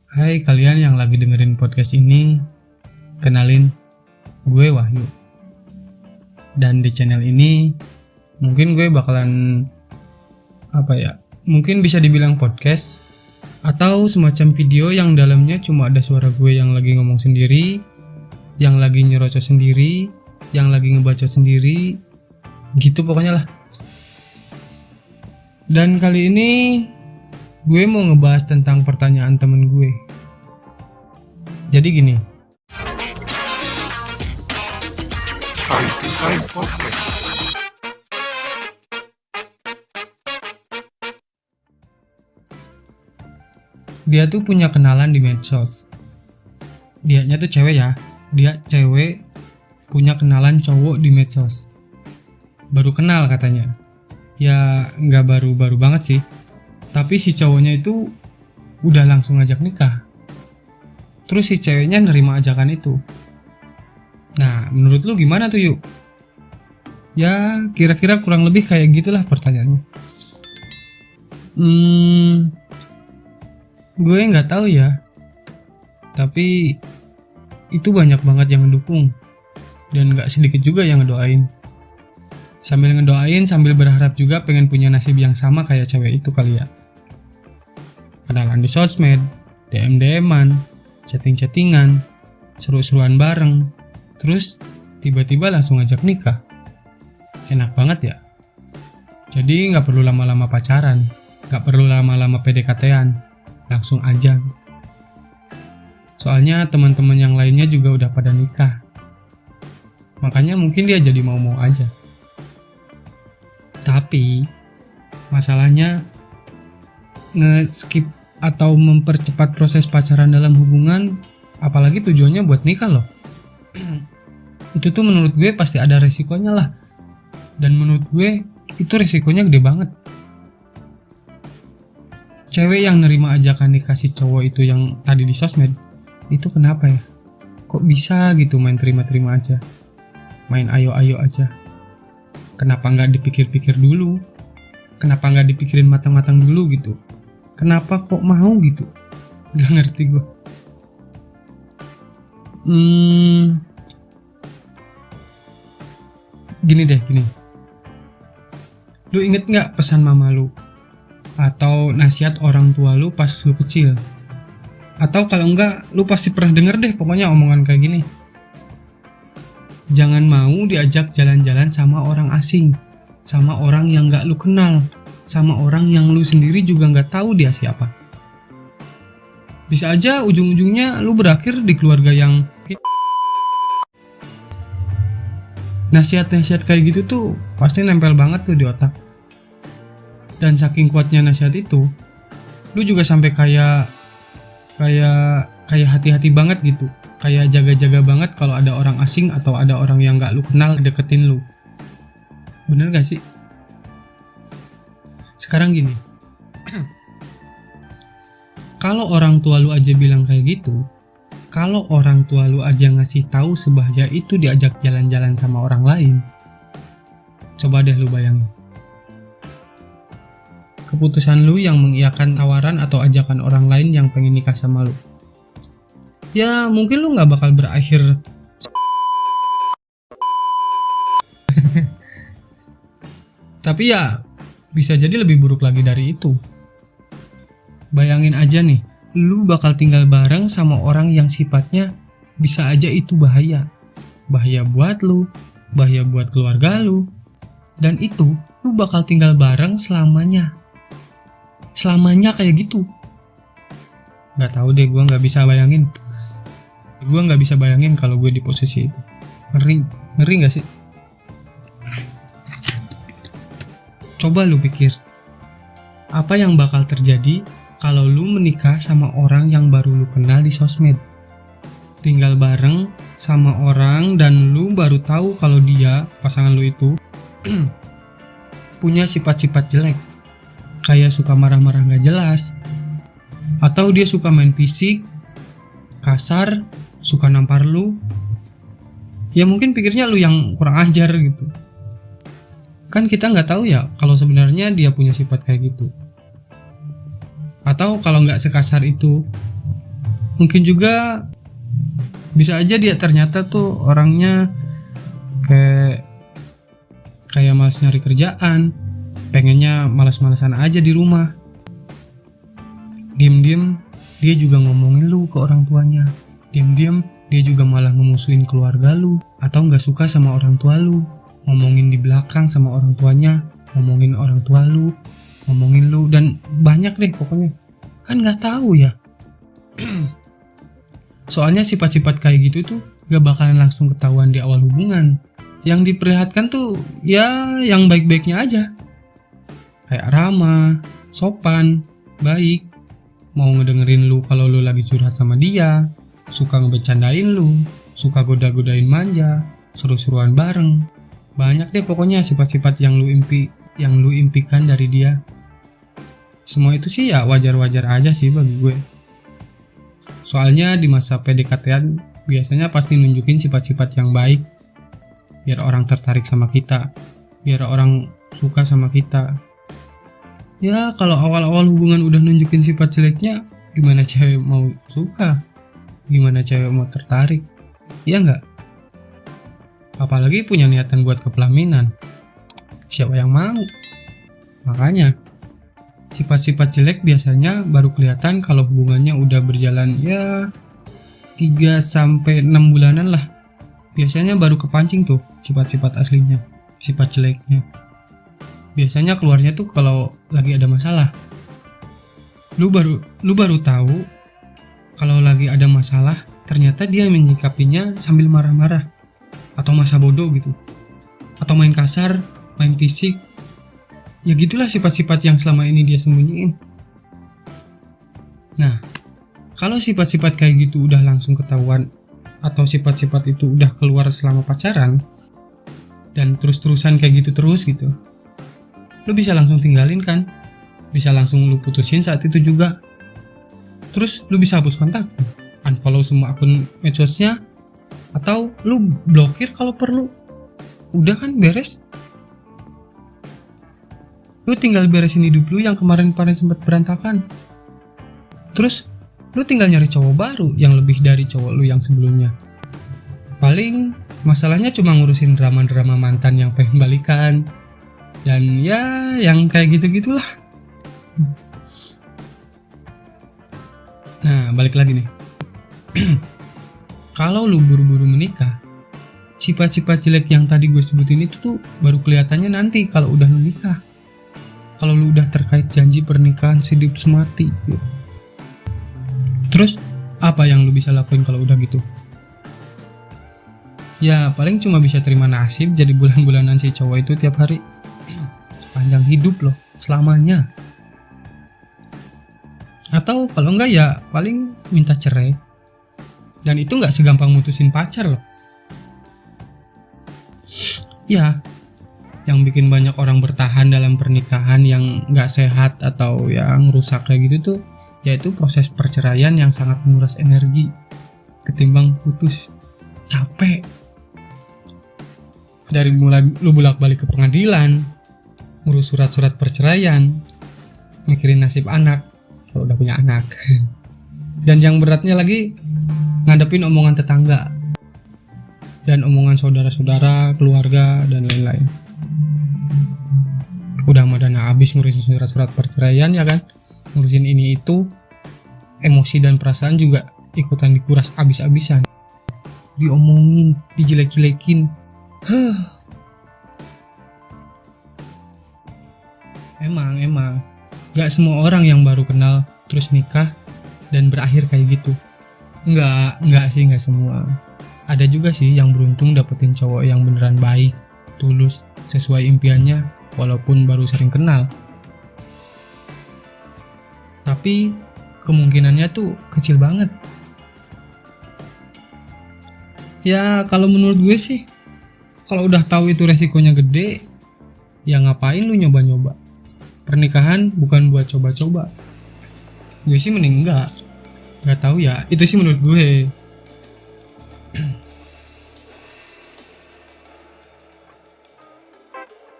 Hai kalian yang lagi dengerin podcast ini, kenalin, gue Wahyu. Dan di channel ini, mungkin gue bakalan, mungkin bisa dibilang podcast, atau semacam video yang dalamnya cuma ada suara gue yang lagi ngomong sendiri, yang lagi nyerocos sendiri, yang lagi ngebaca sendiri, gitu pokoknya lah. Dan kali ini, gue mau ngebahas tentang pertanyaan temen gue. Jadi gini. Dia tuh punya kenalan di medsos. Dianya tuh cewek ya. Dia cewek punya kenalan cowok di medsos. Baru kenal katanya. Ya nggak baru-baru banget sih. Tapi si cowoknya itu udah langsung ngajak nikah. Terus si ceweknya nerima ajakan itu. Nah, menurut lu gimana tuh, Yuk? Ya, kira-kira kurang lebih kayak gitulah pertanyaannya. Gue nggak tahu ya. Tapi itu banyak banget yang ngedukung. Dan nggak sedikit juga yang ngedoain. Sambil ngedoain, sambil berharap juga pengen punya nasib yang sama kayak cewek itu kali ya. Kenalan di sosmed, DM-DM-an, chatting-chattingan, seru-seruan bareng, terus tiba-tiba langsung ngajak nikah. Enak banget ya. Jadi gak perlu lama-lama pacaran, gak perlu lama-lama PDKT-an, langsung aja. Soalnya teman-teman yang lainnya juga udah pada nikah. Makanya mungkin dia jadi mau-mau aja. Tapi masalahnya nge-skip atau mempercepat proses pacaran dalam hubungan, apalagi tujuannya buat nikah loh. Itu tuh menurut gue pasti ada resikonya lah. Dan menurut gue itu resikonya gede banget. Cewek yang nerima ajakan nikah si cowok itu yang tadi di sosmed, itu kenapa ya? Kok bisa gitu main terima-terima aja? Main ayo-ayo aja? Kenapa nggak dipikir-pikir dulu? Kenapa nggak dipikirin matang-matang dulu gitu? Kenapa kok mau gitu? Gak ngerti gue. Gini. Lu inget gak pesan mama lu? Atau nasihat orang tua lu pas lu kecil? Atau kalau enggak, lu pasti pernah denger deh pokoknya omongan kayak gini. Jangan mau diajak jalan-jalan sama orang asing, sama orang yang gak lu kenal, sama orang yang lu sendiri juga gak tahu dia siapa. Bisa aja ujung-ujungnya lu berakhir di keluarga yang... Nasihat-nasihat kayak gitu tuh pasti nempel banget tuh di otak. Dan saking kuatnya nasihat itu, lu juga sampai kayak hati-hati banget gitu. Kayak jaga-jaga banget kalau ada orang asing atau ada orang yang gak lu kenal deketin lu. Bener gak sih? Sekarang gini. Kalau orang tua lu aja bilang kayak gitu, kalau orang tua lu aja ngasih tahu sebahaya itu diajak jalan-jalan sama orang lain, coba deh lu bayangin. Keputusan lu yang mengiyakan tawaran atau ajakan orang lain yang pengen nikah sama lu. Ya mungkin lu gak bakal berakhir tapi ya bisa jadi lebih buruk lagi dari itu. Bayangin aja nih, lu bakal tinggal bareng sama orang yang sifatnya bisa aja itu bahaya. Bahaya buat lu, bahaya buat keluarga lu. Dan itu lu bakal tinggal bareng selamanya. Selamanya kayak gitu. Gak tahu deh, gue gak bisa bayangin. Gue gak bisa bayangin kalau gue di posisi itu. Ngeri gak sih? Coba lu pikir, apa yang bakal terjadi kalau lu menikah sama orang yang baru lu kenal di sosmed? Tinggal bareng sama orang dan lu baru tahu kalau dia, pasangan lu itu, punya sifat-sifat jelek. Kayak suka marah-marah gak jelas. Atau dia suka main fisik, kasar, suka nampar lu. Ya mungkin pikirnya lu yang kurang ajar gitu. Kan kita nggak tahu ya kalau sebenarnya dia punya sifat kayak gitu. Atau kalau nggak sekasar itu, Mungkin juga bisa aja dia ternyata tuh orangnya kayak malas nyari kerjaan, pengennya malas-malasan aja di rumah. Diem-diem dia juga ngomongin lu ke orang tuanya. Diem-diem dia juga malah ngemusuhin keluarga lu, atau nggak suka sama orang tua lu, ngomongin di belakang sama orang tuanya, ngomongin orang tua lu, ngomongin lu, dan banyak deh pokoknya. Kan nggak tahu ya. Soalnya sifat-sifat kayak gitu tuh gak bakalan langsung ketahuan di awal hubungan. Yang diperlihatkan tuh ya yang baik-baiknya aja, kayak ramah, sopan, baik, mau ngedengerin lu kalau lu lagi curhat sama dia, suka ngebecandain lu, suka goda-godain manja, seru-seruan bareng. Banyak deh pokoknya sifat-sifat yang lu impikan dari dia. Semua itu sih ya wajar-wajar aja sih bagi gue. Soalnya di masa PDKT-an biasanya pasti nunjukin sifat-sifat yang baik, biar orang tertarik sama kita, biar orang suka sama kita. Ya kalau awal-awal hubungan udah nunjukin sifat jeleknya, gimana cewek mau suka? Gimana cewek mau tertarik? Iya nggak? Apalagi punya niatan buat kepelaminan. Siapa yang mau? Makanya sifat-sifat jelek biasanya baru kelihatan kalau hubungannya udah berjalan ya 3-6 bulanan lah. Biasanya baru kepancing tuh sifat-sifat aslinya, sifat jeleknya. Biasanya keluarnya tuh kalau lagi ada masalah. Lu baru tahu kalau lagi ada masalah, ternyata dia menyikapinya sambil marah-marah atau masa bodoh gitu. Atau main kasar, main fisik. Ya gitulah sifat-sifat yang selama ini dia sembunyiin. Nah, kalau sifat-sifat kayak gitu udah langsung ketahuan, atau sifat-sifat itu udah keluar selama pacaran, dan terus-terusan kayak gitu terus gitu, lu bisa langsung tinggalin kan? Bisa langsung lu putusin saat itu juga. Terus lu bisa hapus kontak, unfollow semua akun medsosnya, atau lu blokir kalau perlu. Udah kan beres. Lu tinggal beresin hidup lu yang kemarin-kemarin sempat berantakan. Terus lu tinggal nyari cowok baru yang lebih dari cowok lu yang sebelumnya. Paling masalahnya cuma ngurusin drama-drama mantan yang pengen balikan, dan ya yang kayak gitu-gitulah. Nah, balik lagi nih. Kalau lu buru-buru menikah, sifat-sifat jelek yang tadi gue sebutin itu tuh baru kelihatannya nanti kalau udah menikah. Kalau lu udah terkait janji pernikahan hidup semati gitu. Terus apa yang lu bisa lakuin kalau udah gitu? Ya paling cuma bisa terima nasib jadi bulan-bulanan si cowok itu tiap hari. Sepanjang hidup loh, selamanya. Atau kalau enggak ya paling minta cerai. Dan itu gak segampang mutusin pacar loh. Ya, yang bikin banyak orang bertahan dalam pernikahan yang gak sehat atau yang rusak kayak gitu tuh, yaitu proses perceraian yang sangat menguras energi ketimbang putus. Capek. Dari mulai lu bolak-balik ke pengadilan, ngurus surat-surat perceraian, mikirin nasib anak kalau udah punya anak. Dan yang beratnya lagi ngadepin omongan tetangga dan omongan saudara-saudara, keluarga, dan lain-lain. Udah mah dana habis ngurusin surat-surat perceraian ya kan, ngurusin ini itu, emosi dan perasaan juga ikutan dikuras abis-abisan, diomongin, dijelek-jelekin. Emang gak semua orang yang baru kenal terus nikah dan berakhir kayak gitu. Enggak sih, enggak semua. Ada juga sih yang beruntung dapetin cowok yang beneran baik, tulus, sesuai impiannya walaupun baru sering kenal. Tapi kemungkinannya tuh kecil banget. Ya kalau menurut gue sih, kalau udah tahu itu resikonya gede, ya ngapain lu nyoba-nyoba? Pernikahan bukan buat coba-coba. Gue sih mending nggak tahu ya, itu sih menurut gue.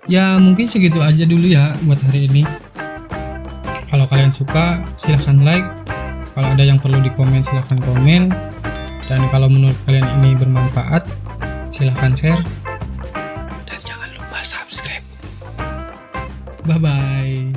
Ya mungkin segitu aja dulu ya buat hari ini. Kalau kalian suka silahkan like, Kalau ada yang perlu dikomen silahkan komen. Dan kalau menurut kalian ini bermanfaat, silahkan share. Dan jangan lupa subscribe. Bye-bye.